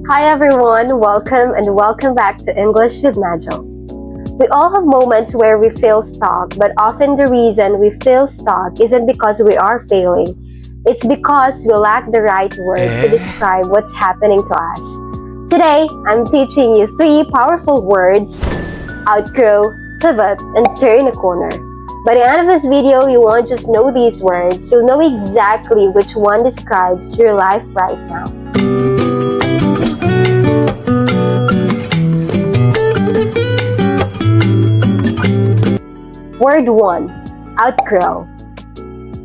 Hi everyone, welcome back to English with Mhajo. We all have moments where we feel stuck, but often the reason we feel stuck isn't because we are failing. It's because we lack the right words to describe what's happening to us. Today, I'm teaching you 3 powerful words: outgrow, pivot, and turn a corner. By the end of this video, you won't just know these words, you'll know exactly which one describes your life right now. Word 1. Outgrow.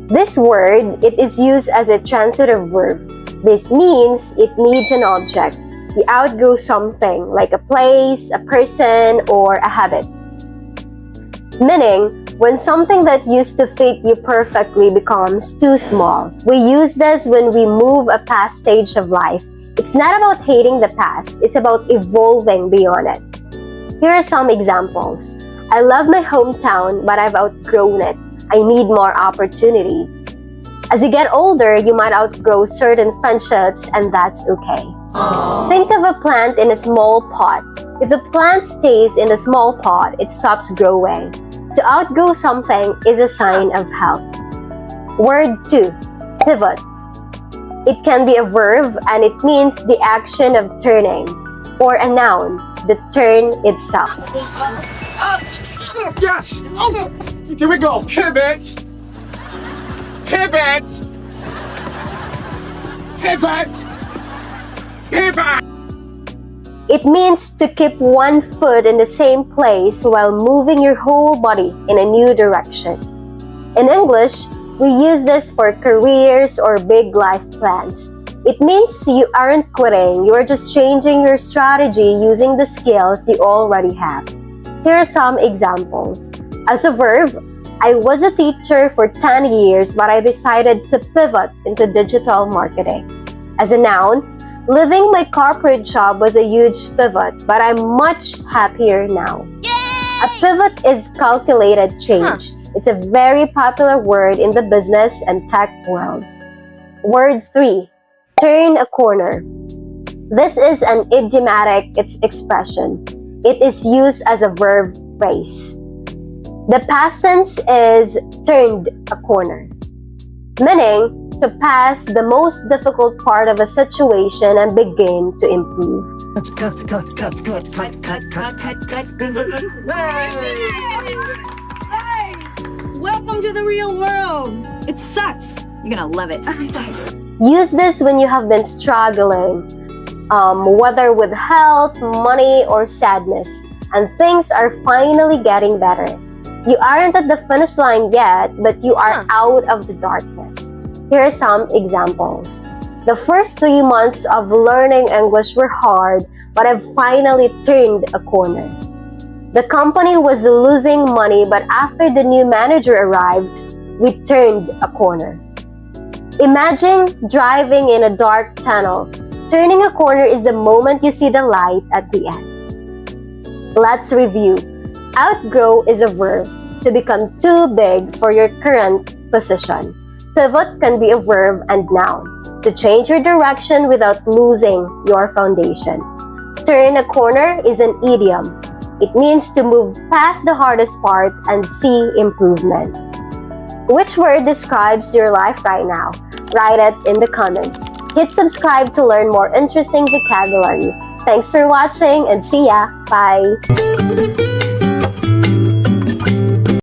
This word, it is used as a transitive verb. This means it needs an object. You outgrow something like a place, a person, or a habit. Meaning, when something that used to fit you perfectly becomes too small. We use this when we move a past stage of life. It's not about hating the past, it's about evolving beyond it. Here are some examples. I love my hometown, but I've outgrown it. I need more opportunities. As you get older, you might outgrow certain friendships, and that's okay. Think of a plant in a small pot. If the plant stays in the small pot, it stops growing. To outgrow something is a sign of health. Word 2. Pivot. It can be a verb, and it means the action of turning, or a noun, the turn itself. Yes! Here we go. Pivot. Pivot. Pivot. Pivot. It means to keep one foot in the same place while moving your whole body in a new direction. In English, we use this for careers or big life plans. It means you aren't quitting, you are just changing your strategy using the skills you already have. Here are some examples. As a verb, I was a teacher for 10 years, but I decided to pivot into digital marketing. As a noun, leaving my corporate job was a huge pivot, but I'm much happier now. Yay! A pivot is calculated change. It's a very popular word in the business and tech world. Word 3. Turn a corner. This is an idiomatic expression. It is used as a verb phrase. The past tense is turned a corner, meaning to pass the most difficult part of a situation and begin to improve. Hey! Welcome to the real world. It sucks. You're gonna love it. Use this when you have been struggling, whether with health, money, or sadness, and things are finally getting better. You aren't at the finish line yet, but you are out of the darkness. Here are some examples. The first 3 months of learning English were hard, but I've finally turned a corner. The company was losing money, but after the new manager arrived, we turned a corner. Imagine driving in a dark tunnel. Turning a corner is the moment you see the light at the end. Let's review. Outgrow is a verb, to become too big for your current position. Pivot can be a verb and noun, to change your direction without losing your foundation. Turn a corner is an idiom. It means to move past the hardest part and see improvement. Which word describes your life right now? Write it in the comments. Hit subscribe to learn more interesting vocabulary. Thanks for watching and see ya! Bye!